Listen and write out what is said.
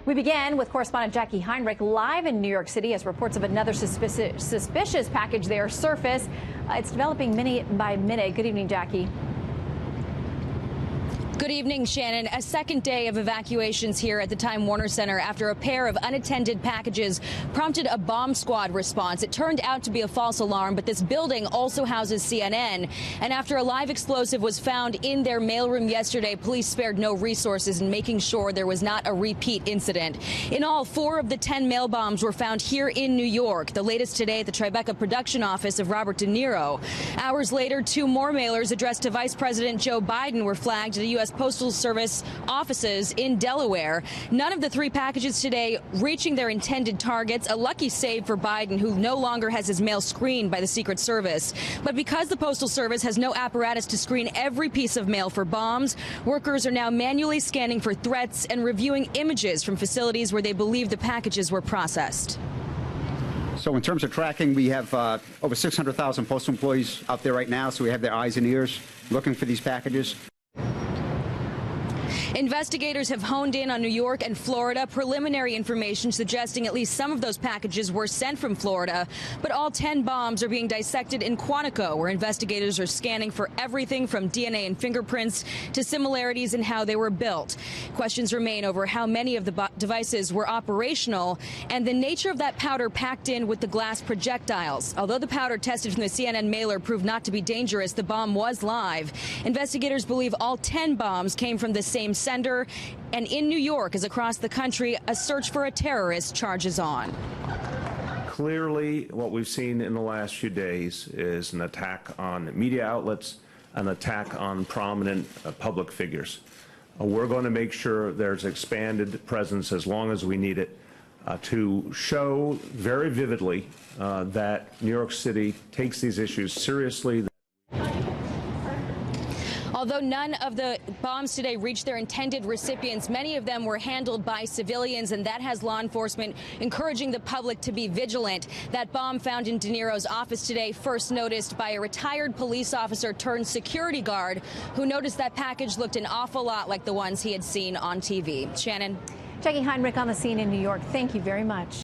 We begin with correspondent Jacqui Heinrich live in New York City as reports of another suspicious package there surface. It's developing minute by minute. Good evening, Jacqui. Good evening, Shannon. A second day of evacuations here at the Time Warner Center after a pair of unattended packages prompted a bomb squad response. It turned out to be a false alarm, but this building also houses CNN. And after a live explosive was found in their mailroom yesterday, police spared no resources in making sure there was not a repeat incident. In all, 4 of the 10 mail bombs were found here in New York. The latest today at the Tribeca production office of Robert De Niro. Hours later, 2 more mailers addressed to Vice President Joe Biden were flagged at the U.S. Postal Service offices in Delaware. None of the 3 packages today reaching their intended targets. A lucky save for Biden, who no longer has his mail screened by the Secret Service. But because the Postal Service has no apparatus to screen every piece of mail for bombs, workers are now manually scanning for threats and reviewing images from facilities where they believe the packages were processed. So in terms of tracking, we have over 600,000 postal employees out there right now, so we have their eyes and ears looking for these packages. Investigators have honed in on New York and Florida. Preliminary information suggesting at least some of those packages were sent from Florida. But all 10 bombs are being dissected in Quantico, where investigators are scanning for everything from DNA and fingerprints to similarities in how they were built. Questions remain over how many of the devices were operational and the nature of that powder packed in with the glass projectiles. Although the powder tested from the CNN mailer proved not to be dangerous, the bomb was live. Investigators believe all 10 bombs came from the same sender, and in New York, as across the country, a search for a terrorist charges on. Clearly, what we've seen in the last few days is an attack on media outlets, an attack on prominent public figures. We're going to make sure there's expanded presence as long as we need it to show very vividly that New York City takes these issues seriously. Although none of the bombs today reached their intended recipients, many of them were handled by civilians, and that has law enforcement encouraging the public to be vigilant. That bomb found in De Niro's office today, first noticed by a retired police officer turned security guard who noticed that package looked an awful lot like the ones he had seen on TV. Shannon. Jacqui Heinrich on the scene in New York. Thank you very much.